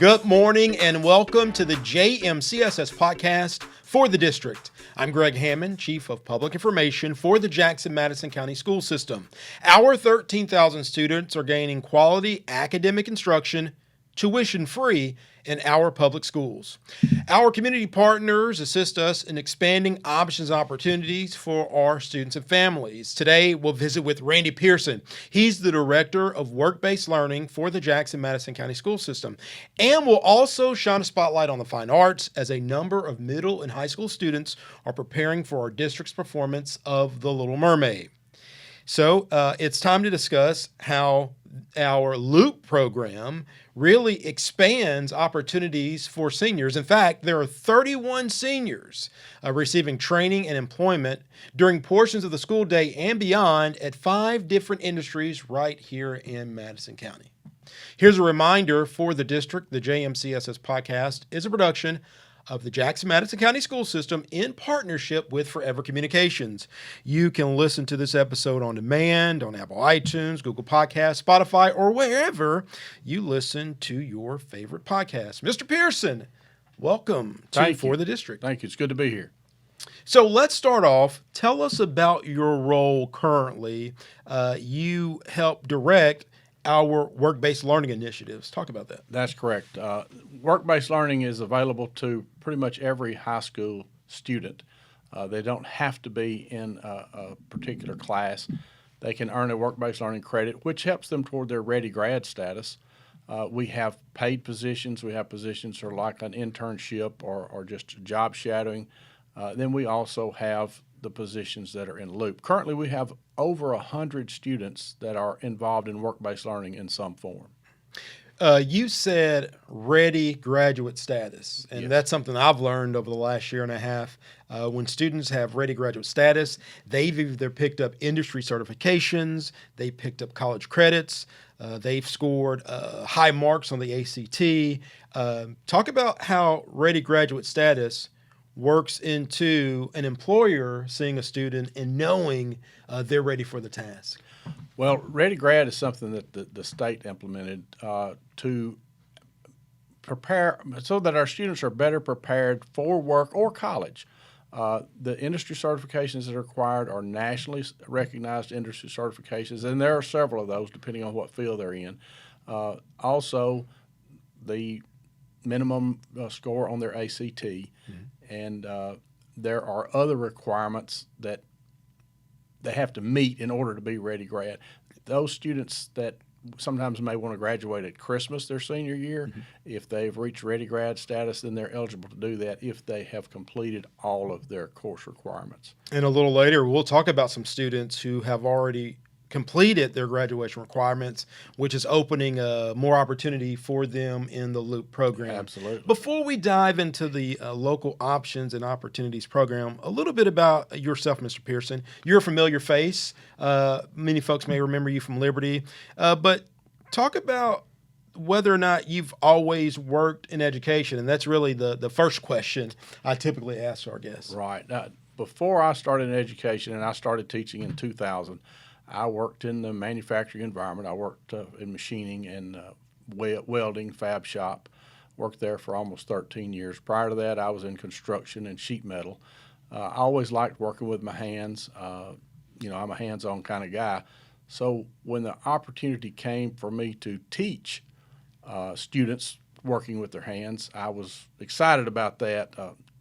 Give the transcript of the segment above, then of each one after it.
Good morning and welcome to the JMCSS podcast for the district. I'm Greg Hammond, Chief of Public Information for the Jackson-Madison County School System. Our 13,000 students are gaining quality academic instruction, tuition-free, in our public schools. Our community partners assist us in expanding options and opportunities for our students and families. Today, we'll visit with Randy Pearson. He's the Director of Work-Based Learning for the Jackson-Madison County School System. And we'll also shine a spotlight on the fine arts as a number of middle and high school students are preparing for our district's performance of The Little Mermaid. So it's time to discuss how our Loop program really expands opportunities for seniors. In fact, there are 31 seniors receiving training and employment during portions of the school day and beyond at 5 different industries right here in Madison County. Here's a reminder for the district. The JMCSS podcast is a production of the Jackson-Madison County School System in partnership with Forever Communications. You can listen to this episode on demand on Apple iTunes, Google Podcasts, Spotify, or wherever you listen to your favorite podcast. Mr. Pearson, welcome to For the District. Thank you. It's good to be here. So let's start off. Tell us about your role currently. You help direct our work-based learning initiatives. Talk about that. That's correct. Work-based learning is available to pretty much every high school student. They don't have to be in a particular class. They can earn a work-based learning credit, which helps them toward their ready grad status. We have paid positions. We have positions that are like an internship or just job shadowing. Then we also have the positions that are in Loop. Currently, we have over 100 students that are involved in work-based learning in some form. You said ready graduate status, and Yes. That's something I've learned over the last year and a half. When students have ready graduate status, they've either picked up industry certifications, they picked up college credits, they've scored high marks on the ACT. Talk about how ready graduate status works into an employer seeing a student and knowing they're ready for the task. Well, Ready Grad is something that the state implemented to prepare so that our students are better prepared for work or college. The industry certifications that are required are nationally recognized industry certifications, and there are several of those depending on what field they're in. Also, the minimum score on their ACT, and there are other requirements that they have to meet in order to be Ready Grad. Those students that sometimes may want to graduate at Christmas their senior year, if they've reached Ready Grad status, then they're eligible to do that if they have completed all of their course requirements. And a little later, we'll talk about some students who have already completed their graduation requirements, which is opening more opportunity for them in the Loop program. Absolutely. Before we dive into the local options and opportunities program, a little bit about yourself, Mr. Pearson. You're a familiar face. Many folks may remember you from Liberty, but talk about whether or not you've always worked in education, and that's really the first question I typically ask our guests. Right. Before I started in education, and I started teaching in 2000, I worked in the manufacturing environment. I worked in machining and welding, fab shop. Worked there for almost 13 years. Prior to that, I was in construction and sheet metal. I always liked working with my hands. I'm a hands-on kind of guy. So when the opportunity came for me to teach students working with their hands, I was excited about that,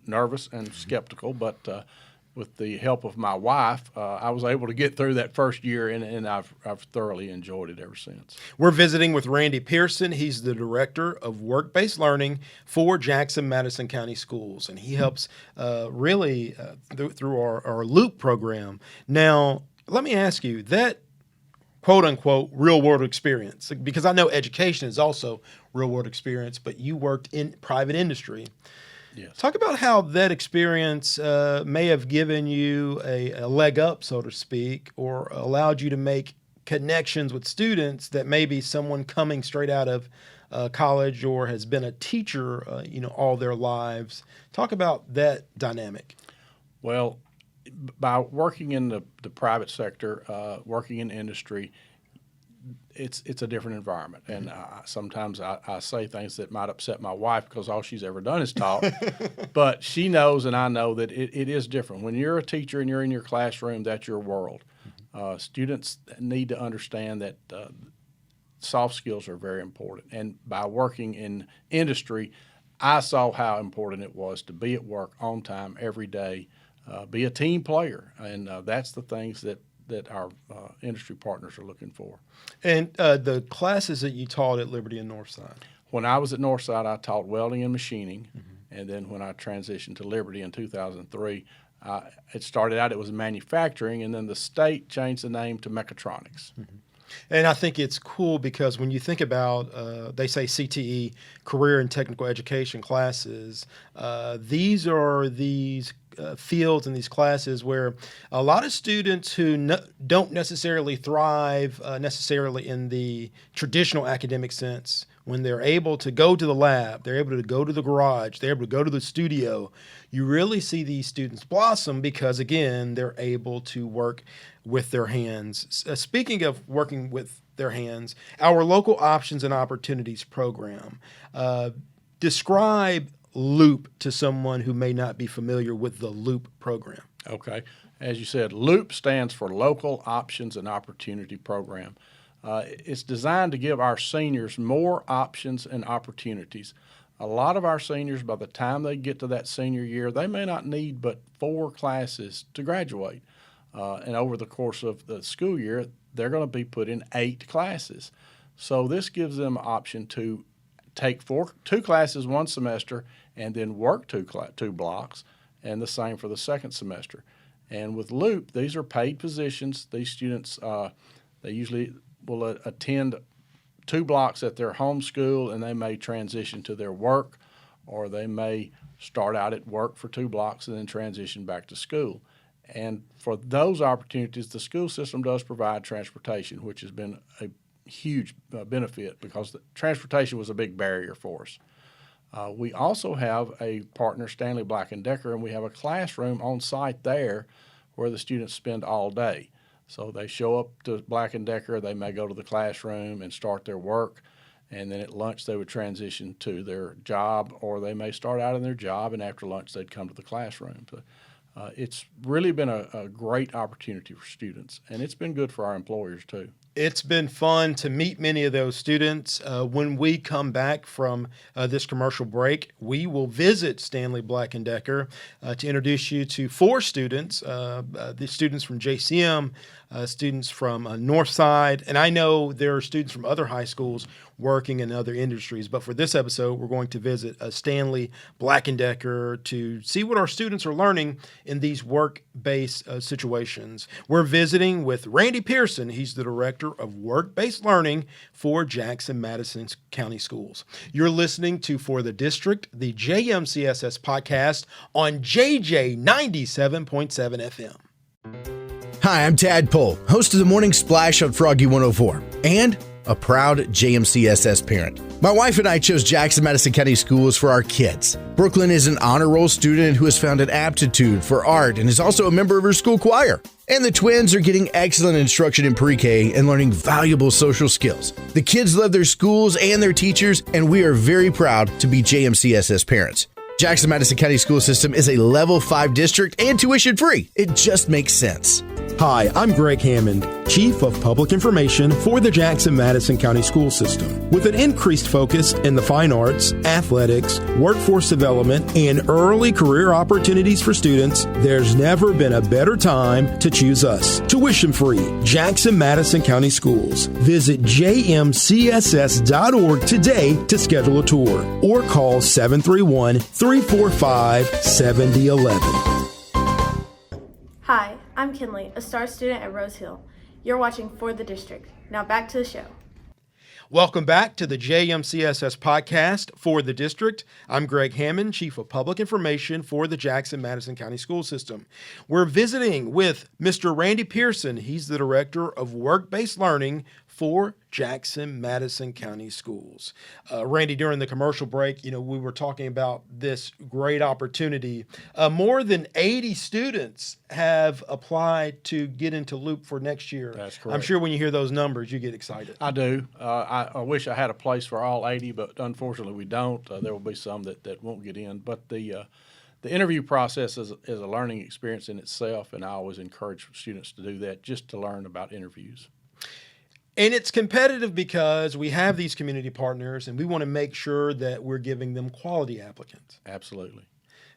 nervous and skeptical, but with the help of my wife, I was able to get through that first year, and I've thoroughly enjoyed it ever since. We're visiting with Randy Pearson. He's the Director of Work-Based Learning for Jackson-Madison County Schools, and he helps through our Loop program. Now, let me ask you, that quote-unquote real-world experience, because I know education is also real-world experience, but you worked in private industry. Yes. Talk about how that experience may have given you a leg up, so to speak, or allowed you to make connections with students that maybe someone coming straight out of college or has been a teacher, all their lives. Talk about that dynamic. Well, by working in the private sector, working in industry, it's a different environment. And sometimes I say things that might upset my wife because all she's ever done is taught. But she knows and I know that it is different. When you're a teacher and you're in your classroom, that's your world. Students need to understand that soft skills are very important. And by working in industry, I saw how important it was to be at work on time every day, be a team player. And that's the things that our industry partners are looking for. And the classes that you taught at Liberty and Northside? When I was at Northside, I taught welding and machining. And then when I transitioned to Liberty in 2003, it started out, it was manufacturing, and then the state changed the name to mechatronics. And I think it's cool because when you think about, they say CTE, career and technical education classes, these are these fields and these classes where a lot of students who don't necessarily thrive necessarily in the traditional academic sense, when they're able to go to the lab, they're able to go to the garage, they're able to go to the studio, you really see these students blossom because, again, they're able to work with their hands. Speaking of working with their hands, our local options and opportunities program, describe LOOP to someone who may not be familiar with the LOOP program. Okay. As you said, LOOP stands for Local Options and Opportunity Program. It's designed to give our seniors more options and opportunities. A lot of our seniors, by the time they get to that senior year, they may not need but 4 classes to graduate. And over the course of the school year, they're going to be put in 8 classes. So this gives them an option to take 2 classes one semester and then work 2 blocks, and the same for the second semester. And with LOOP, these are paid positions. These students, they usually will attend 2 blocks at their home school, and they may transition to their work, or they may start out at work for 2 blocks and then transition back to school. And for those opportunities, the school system does provide transportation, which has been a huge benefit because transportation was a big barrier for us. We also have a partner, Stanley Black & Decker, and we have a classroom on site there where the students spend all day. So they show up to Black & Decker, they may go to the classroom and start their work, and then at lunch they would transition to their job, or they may start out in their job, and after lunch they'd come to the classroom. So, it's really been a great opportunity for students, and it's been good for our employers too. It's been fun to meet many of those students. When we come back from this commercial break, we will visit Stanley Black & Decker to introduce you to 4 students, the students from JCM, students from Northside, and I know there are students from other high schools working in other industries. But for this episode, we're going to visit Stanley Black & Decker to see what our students are learning in these work-based situations. We're visiting with Randy Pearson. He's the Director of Work-Based Learning for Jackson-Madison County Schools. You're listening to For the District, the JMCSS podcast on JJ 97.7 FM. Hi, I'm Tad Pohl, host of the Morning Splash on Froggy 104, and a proud JMCSS parent. My wife and I chose Jackson-Madison County Schools for our kids. Brooklyn is an honor roll student who has found an aptitude for art and is also a member of her school choir. And the twins are getting excellent instruction in pre-K and learning valuable social skills. The kids love their schools and their teachers, and we are very proud to be JMCSS parents. Jackson-Madison County School System is a Level 5 district and tuition free. It just makes sense. Hi, I'm Greg Hammond, Chief of Public Information for the Jackson-Madison County School System. With an increased focus in the fine arts, athletics, workforce development, and early career opportunities for students, there's never been a better time to choose us. Tuition-free, Jackson-Madison County Schools. Visit jmcss.org today to schedule a tour or call 731-345-7011. Hi, I'm Kinley, a STAR student at Rose Hill. You're watching For the District. Now back to the show. Welcome back to the JMCSS podcast For the District. I'm Greg Hammond, Chief of Public Information for the Jackson-Madison County School System. We're visiting with Mr. Randy Pearson. He's the Director of Work-Based Learning for Jackson Madison County Schools. Randy, during the commercial break, we were talking about this great opportunity. More than 80 students have applied to get into Loop for next year. That's correct. I'm sure when you hear those numbers, you get excited. I do. I wish I had a place for all 80, but unfortunately we don't. There will be some that won't get in. But the interview process is a learning experience in itself, and I always encourage students to do that just to learn about interviews. And it's competitive because we have these community partners, and we want to make sure that we're giving them quality applicants. Absolutely.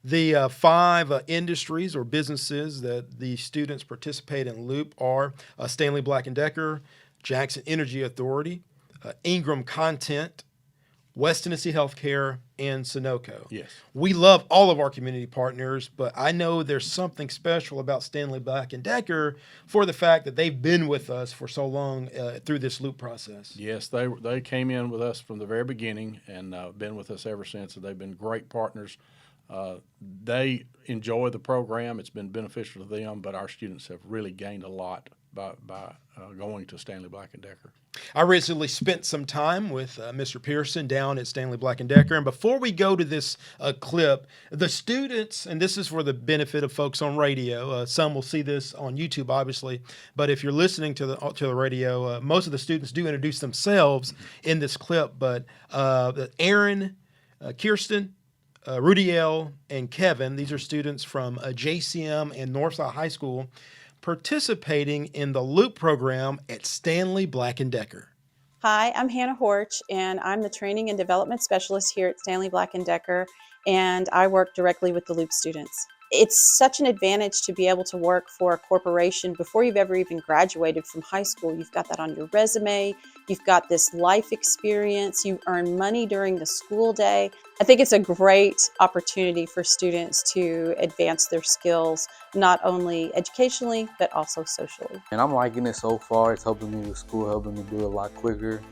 The 5 industries or businesses that the students participate in Loop are Stanley Black & Decker, Jackson Energy Authority, Ingram Content, West Tennessee Healthcare, and Sunoco. Yes. We love all of our community partners, but I know there's something special about Stanley Black & Decker for the fact that they've been with us for so long through this Loop process. Yes, they came in with us from the very beginning and been with us ever since. And they've been great partners. They enjoy the program. It's been beneficial to them, but our students have really gained a lot by going to Stanley Black & Decker. I recently spent some time with Mr. Pearson down at Stanley Black & Decker, and before we go to this clip, the students, and this is for the benefit of folks on radio, some will see this on YouTube, obviously, but if you're listening to the radio, most of the students do introduce themselves in this clip, but Aaron, Kirsten, Rudiel, and Kevin, these are students from JCM and Northside High School, participating in the Loop program at Stanley Black & Decker. Hi, I'm Hannah Horch, and I'm the Training and Development Specialist here at Stanley Black & Decker, and I work directly with the Loop students. It's such an advantage to be able to work for a corporation before you've ever even graduated from high school. You've got that on your resume. You've got this life experience. You earn money during the school day. I think it's a great opportunity for students to advance their skills, not only educationally, but also socially. And I'm liking it so far. It's helping me with school, helping me do it a lot quicker,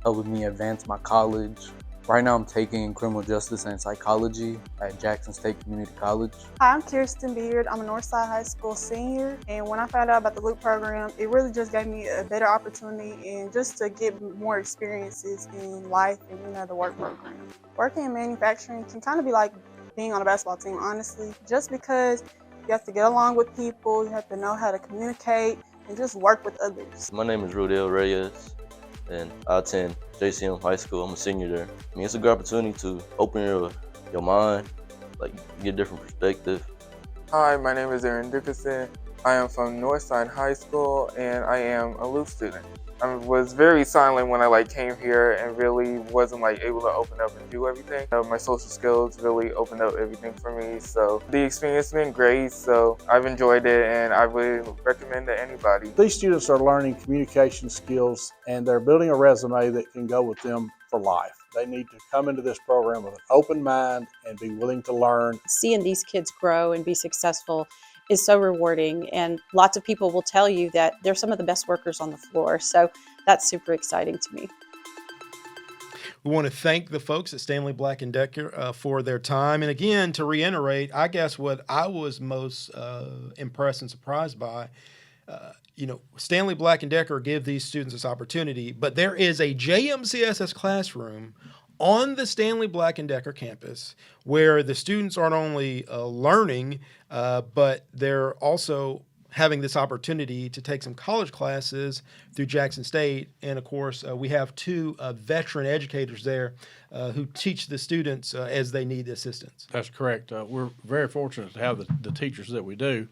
helping me advance my college. Right now I'm taking criminal justice and psychology at Jackson State Community College. Hi, I'm Kirsten Beard. I'm a Northside High School senior, and when I found out about the Loop program, it really just gave me a better opportunity and just to get more experiences in life and the work program. Working in manufacturing can kind of be like being on a basketball team, honestly, just because you have to get along with people, you have to know how to communicate, and just work with others. My name is Rudiel Reyes, and I attend JCM High School. I'm a senior there. I mean, it's a good opportunity to open your mind, like get a different perspective. Hi, my name is Aaron Dickerson. I am from Northside High School, and I am a Loop student. I was very silent when I came here and really wasn't able to open up and do everything. My social skills really opened up everything for me. So the experience has been great. So I've enjoyed it, and I would recommend it to anybody. These students are learning communication skills, and they're building a resume that can go with them for life. They need to come into this program with an open mind and be willing to learn. Seeing these kids grow and be successful is so rewarding, and lots of people will tell you that they're some of the best workers on the floor. So that's super exciting to me. We want to thank the folks at Stanley Black & Decker for their time. And again, to reiterate, I guess what I was most impressed and surprised by, Stanley Black & Decker give these students this opportunity, but there is a JMCSS classroom on the Stanley Black & Decker campus where the students aren't only learning, but they're also having this opportunity to take some college classes through Jackson State. And of course, we have 2 veteran educators there who teach the students as they need assistance. That's correct. We're very fortunate to have the teachers that we do.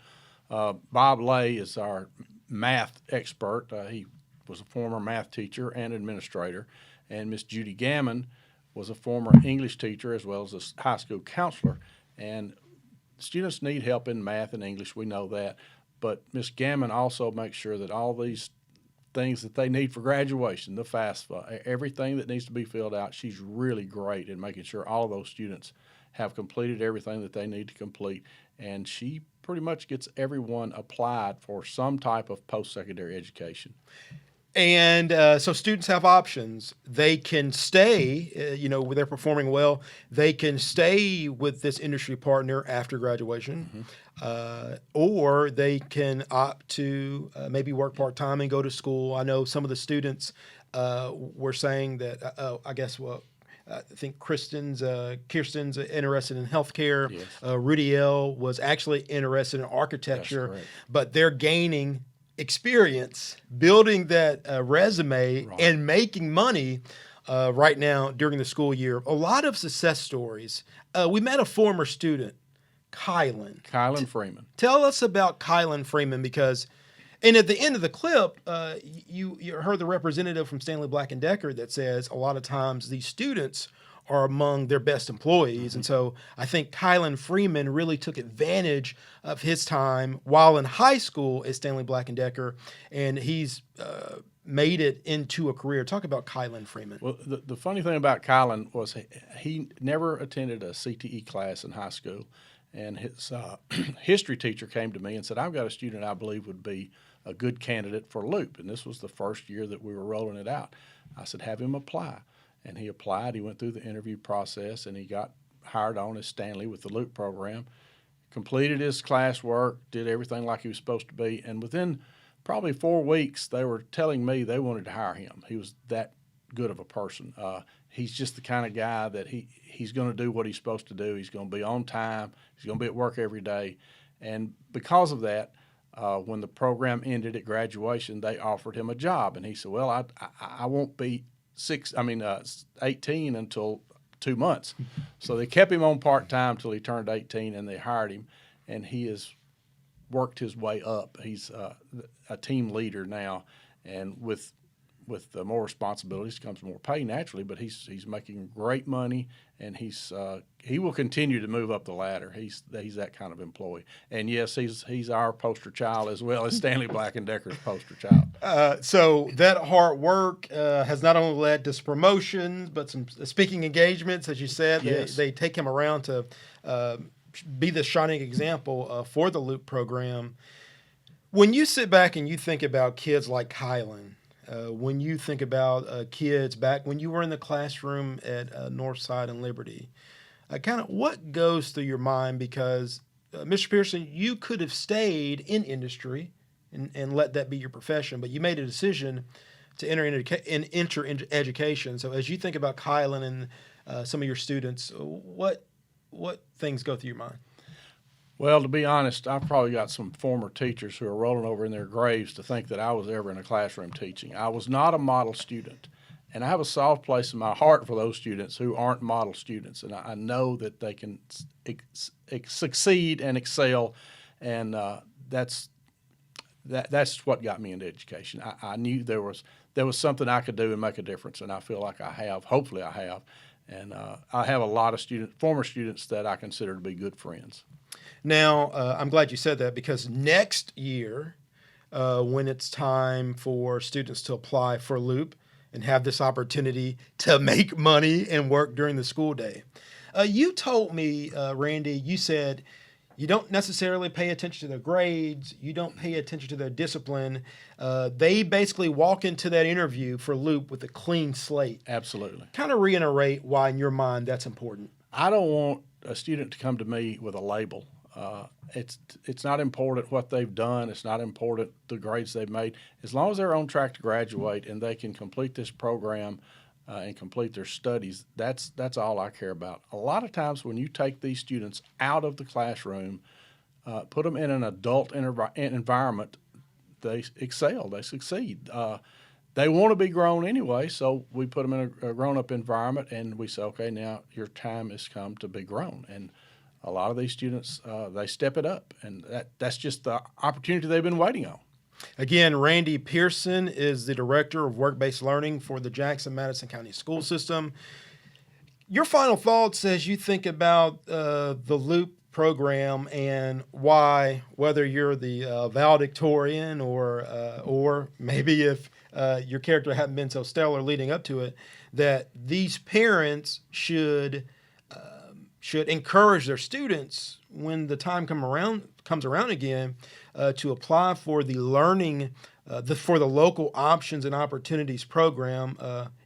Bob Lay is our math expert. He was a former math teacher and administrator. And Miss Judy Gammon was a former English teacher as well as a high school counselor. And students need help in math and English, we know that. But Miss Gammon also makes sure that all these things that they need for graduation, the FAFSA, everything that needs to be filled out, she's really great in making sure all of those students have completed everything that they need to complete. And she pretty much gets everyone applied for some type of post-secondary education. And so students have options. They can stay, where they're performing well. They can stay with this industry partner after graduation, or they can opt to maybe work part-time and go to school. I know some of the students were saying that, I think Kirsten's interested in healthcare. Yes. Rudy L was actually interested in architecture, correct. but they're gaining experience building that resume Right. and making money right now during the school year. A lot of success stories. We met a former student, Kylan Freeman. Tell us about Kylan Freeman and at the end of the clip, you heard the representative from Stanley Black & Decker that says a lot of times these students are among their best employees. And so I think Kylan Freeman really took advantage of his time while in high school at Stanley Black & Decker, and he's made it into a career. Talk about Kylan Freeman. Well, the funny thing about Kylan was he never attended a CTE class in high school, and his history teacher came to me and said, I've got a student I believe would be a good candidate for Loop, and this was the first year that we were rolling it out. I said, have him apply. And he applied. He went through the interview process, and he got hired on as Stanley with the Loop program, completed his classwork, did everything like he was supposed to be. And within probably 4 weeks, they were telling me they wanted to hire him. He was that good of a person. He's just the kind of guy that he's going to do what he's supposed to do. He's going to be on time. He's going to be at work every day. And because of that, when the program ended at graduation, they offered him a job. And he said, well, I won't be 18 until 2 months. So they kept him on part-time till he turned 18, and they hired him, and he has worked his way up. He's a team leader now, and with more responsibilities comes more pay naturally, but he's making great money, and he will continue to move up the ladder. He's that kind of employee. And yes, he's our poster child as well as Stanley Black & Decker's poster child. So that hard work has not only led to some promotions, but some speaking engagements, as you said. Yes. They take him around to be the shining example for the Loop program. When you sit back and you think about kids like Kylan, when you think about kids back when you were in the classroom at Northside and Liberty, kind of what goes through your mind? Because, Mr. Pearson, you could have stayed in industry and let that be your profession, but you made a decision to enter into education. So as you think about Kylan and some of your students, what things go through your mind? Well, to be honest, I've probably got some former teachers who are rolling over in their graves to think that I was ever in a classroom teaching. I was not a model student, and I have a soft place in my heart for those students who aren't model students, and I know that they can succeed and excel, and that's what got me into education. I knew there was something I could do and make a difference, and I feel like I have. Hopefully I have. And I have a lot of former students that I consider to be good friends. Now, I'm glad you said that, because next year, when it's time for students to apply for Loop and have this opportunity to make money and work during the school day, you told me, Randy, you said you don't necessarily pay attention to their grades. You don't pay attention to their discipline. They basically walk into that interview for Loop with a clean slate. Absolutely. Kind of reiterate why, in your mind, that's important. I don't want a student to come to me with a label. It's not important what they've done. It's not important the grades they've made. As long as they're on track to graduate and they can complete this program and complete their studies, that's all I care about. A lot of times when you take these students out of the classroom, put them in an adult environment, they excel, they succeed. They want to be grown anyway, so we put them in a grown-up environment, and we say, okay, now your time has come to be grown. And a lot of these students, they step it up, and that's just the opportunity they've been waiting on. Again, Randy Pearson is the Director of Work-Based Learning for the Jackson-Madison County School System. Your final thoughts as you think about the Loop program and why, whether you're the valedictorian or maybe if your character hadn't been so stellar leading up to it, that these parents should encourage their students when the time comes around again to apply for the learning for the Local Options and Opportunities Program.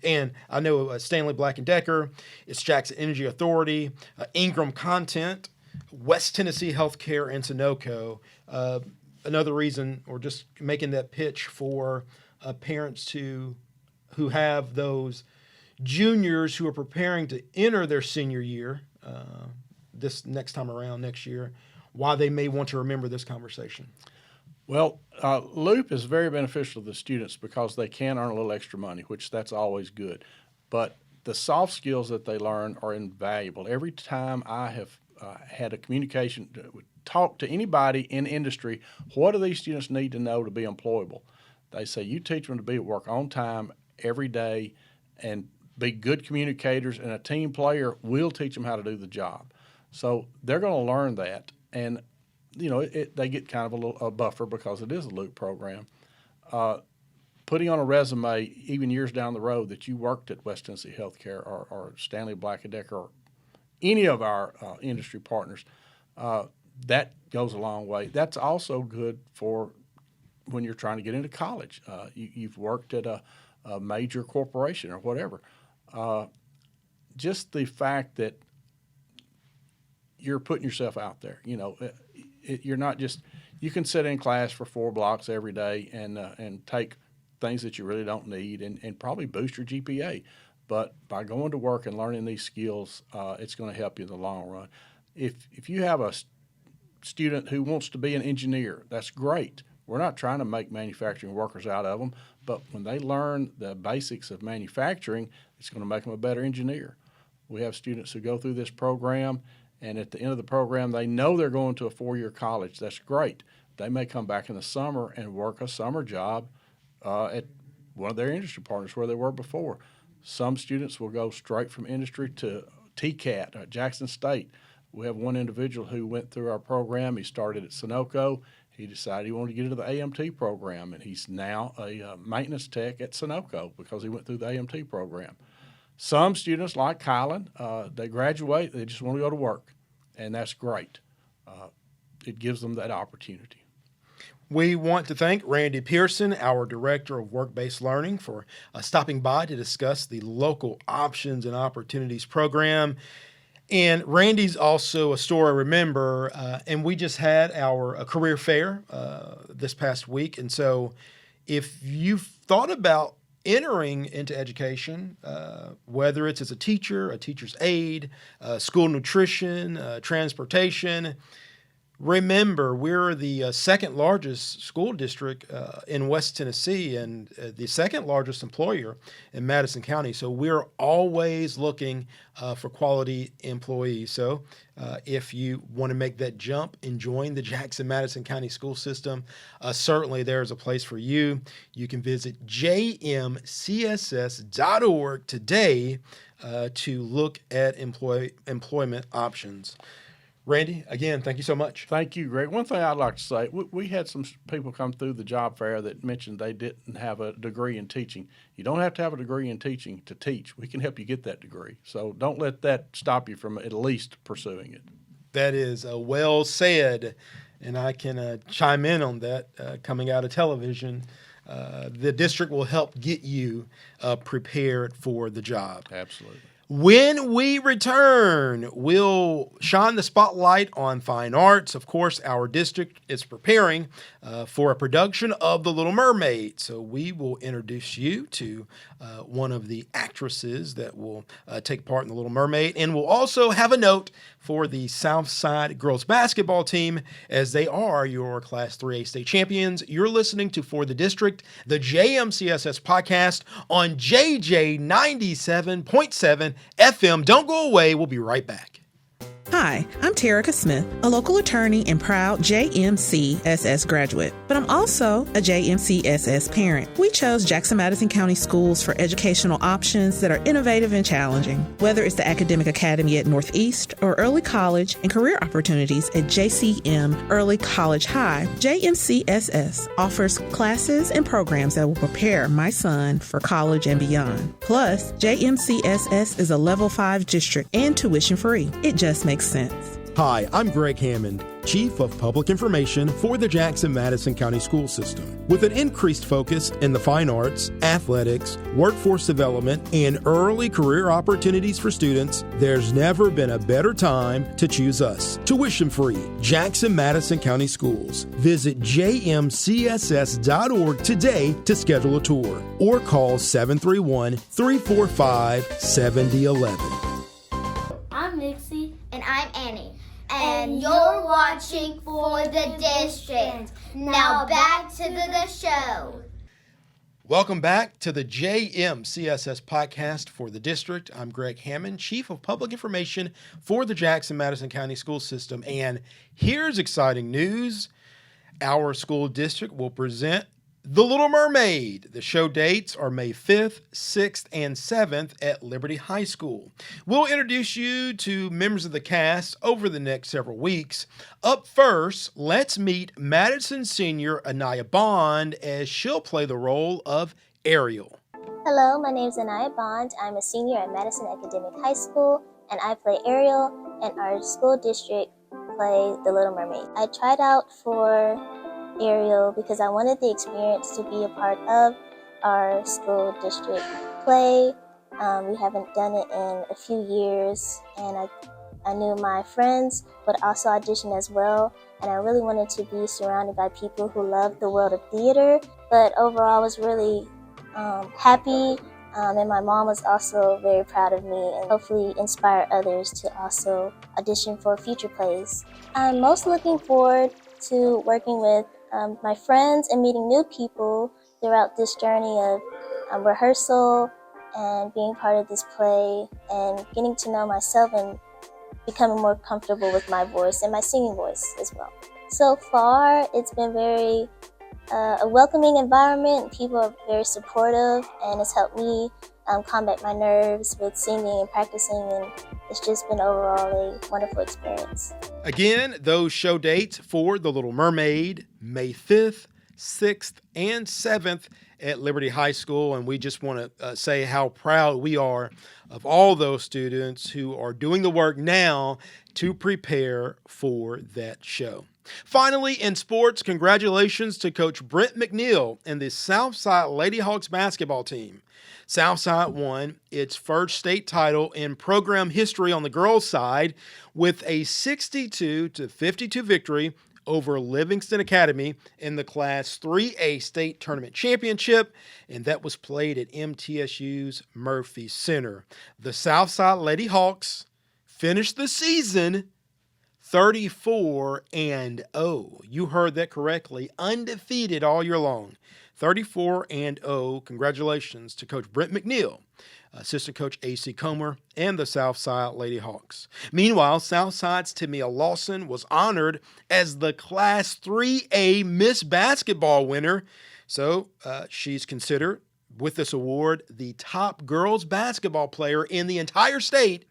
And I know Stanley Black & Decker, it's Jackson Energy Authority, Ingram Content, West Tennessee Healthcare, and Sunoco. Another reason, or just making that pitch for parents who have those juniors who are preparing to enter their senior year this next time around next year, why they may want to remember this conversation. Well, Loop is very beneficial to the students because they can earn a little extra money, which that's always good. But the soft skills that they learn are invaluable. Every time I have had a communication, talk to anybody in industry, what do these students need to know to be employable? They say you teach them to be at work on time every day and be good communicators, and a team player will teach them how to do the job. So they're going to learn that, and they get kind of a buffer because it is a Loop program. Putting on a resume, even years down the road, that you worked at West Tennessee Healthcare or Stanley Black & Decker or any of our industry partners, that goes a long way. That's also good for when you're trying to get into college. You've worked at a major corporation or whatever. Just the fact that you're putting yourself out there, you're not just, you can sit in class for 4 blocks every day and take things that you really don't need and probably boost your GPA. But by going to work and learning these skills, it's going to help you in the long run. If you have a student who wants to be an engineer, that's great. We're not trying to make manufacturing workers out of them, but when they learn the basics of manufacturing, it's going to make them a better engineer. We have students who go through this program, and at the end of the program, they know they're going to a 4-year college. That's great. They may come back in the summer and work a summer job at one of their industry partners where they were before. Some students will go straight from industry to TCAT at Jackson State. We have one individual who went through our program. He started at Sunoco. He decided he wanted to get into the AMT program, and he's now a maintenance tech at Sunoco because he went through the AMT program. Some students, like Kylan, they graduate, they just want to go to work, and that's great. It gives them that opportunity. We want to thank Randy Pearson, our Director of Work-Based Learning, for stopping by to discuss the Local Options and Opportunities Program. And Randy's also a store I remember, and we just had our career fair this past week. And so if you've thought about entering into education, whether it's as a teacher, a teacher's aide, school nutrition, transportation, remember, we're the second largest school district in West Tennessee and the second largest employer in Madison County. So we're always looking for quality employees. So if you want to make that jump and join the Jackson-Madison County school system, certainly there's a place for you. You can visit jmcss.org today to look at employment options. Randy, again, thank you so much. Thank you, Greg. One thing I'd like to say, we had some people come through the job fair that mentioned they didn't have a degree in teaching. You don't have to have a degree in teaching to teach. We can help you get that degree. So don't let that stop you from at least pursuing it. That is well said, and I can chime in on that coming out of television. The district will help get you prepared for the job. Absolutely. When we return, we'll shine the spotlight on fine arts. Of course, our district is preparing for a production of The Little Mermaid. So we will introduce you to one of the actresses that will take part in The Little Mermaid. And we'll also have a note for the Southside girls basketball team, as they are your Class 3A state champions. You're listening to For the District, the JMCSS podcast on JJ 97.7 FM. Don't go away. We'll be right back. Hi, I'm Terica Smith, a local attorney and proud JMCSS graduate, but I'm also a JMCSS parent. We chose Jackson-Madison County Schools for educational options that are innovative and challenging. Whether it's the Academic Academy at Northeast or early college and career opportunities at JCM Early College High, JMCSS offers classes and programs that will prepare my son for college and beyond. Plus, JMCSS is a Level 5 district and tuition free. It just makes sense. Hi, I'm Greg Hammond. Chief of Public Information for the Jackson-Madison County School System. With an increased focus in the fine arts, athletics, workforce development, and early career opportunities for students, there's never been a better time to choose us. Tuition-free, Jackson-Madison County Schools. Visit jmcss.org today to schedule a tour or call 731-345-7011. I'm Nixie. And I'm Annie. And you're watching For the District. Now back to the show. Welcome back to the JMCSS podcast for the district. I'm Greg Hammond, Chief of Public Information for the Jackson-Madison County School System. And here's exciting news. Our school district will present The Little Mermaid. The show dates are May 5th, 6th, and 7th at Liberty High School. We'll introduce you to members of the cast over the next several weeks. Up first, let's meet Madison senior Anaya Bond as she'll play the role of Ariel. Hello, my name is Anaya Bond. I'm a senior at Madison Academic High School, and I play Ariel, and our school district play The Little Mermaid. I tried out for Ariel because I wanted the experience to be a part of our school district play. We haven't done it in a few years, and I knew my friends would also audition as well, and I really wanted to be surrounded by people who love the world of theater. But overall, I was really happy, and my mom was also very proud of me and hopefully inspire others to also audition for future plays. I'm most looking forward to working with my friends and meeting new people throughout this journey of rehearsal and being part of this play and getting to know myself and becoming more comfortable with my voice and my singing voice as well. So far, it's been very a welcoming environment. People are very supportive, and it's helped me combat my nerves with singing and practicing, and it's just been overall a wonderful experience. Again, those show dates for The Little Mermaid, May 5th, 6th, and 7th at Liberty High School. And we just want to say how proud we are of all those students who are doing the work now to prepare for that show. Finally, in sports, congratulations to Coach Brent McNeil and the Southside Lady Hawks basketball team. Southside won its first state title in program history on the girls' side with a 62-52 victory over Livingston Academy in the Class 3A state tournament championship, and that was played at MTSU's Murphy Center. The Southside Lady Hawks finished the season 34-0. You heard that correctly. Undefeated all year long. 34-0. Congratulations to Coach Brent McNeil, assistant coach A.C. Comer, and the Southside Lady Hawks. Meanwhile, Southside's Tamia Lawson was honored as the Class 3A Miss Basketball winner. So she's considered, with this award, the top girls basketball player in the entire state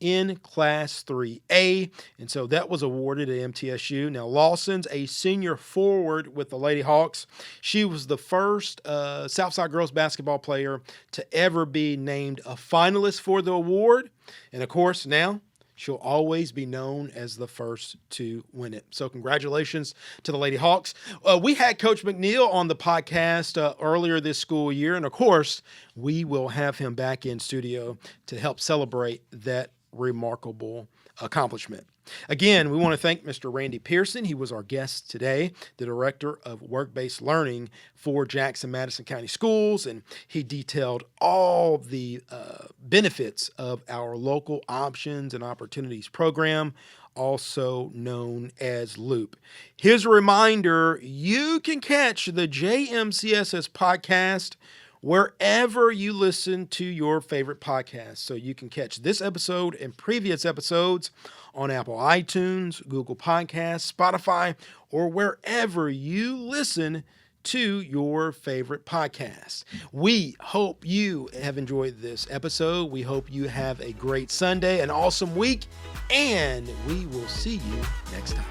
in Class 3A, and so that was awarded at MTSU. Now, Lawson's a senior forward with the Lady Hawks. She was the first Southside girls basketball player to ever be named a finalist for the award, and of course, now she'll always be known as the first to win it. So congratulations to the Lady Hawks. We had Coach McNeil on the podcast earlier this school year, and of course, we will have him back in studio to help celebrate that remarkable accomplishment. Again, we want to thank Mr. Randy Pearson. He was our guest today, the Director of Work-Based Learning for Jackson-Madison County Schools, and he detailed all the benefits of our Local Options and Opportunities program, also known as LOOP. Here's a reminder, you can catch the JMCSS podcast wherever you listen to your favorite podcast. So you can catch this episode and previous episodes on Apple iTunes, Google Podcasts, Spotify, or wherever you listen to your favorite podcast. We hope you have enjoyed this episode. We hope you have a great Sunday, an awesome week, and we will see you next time.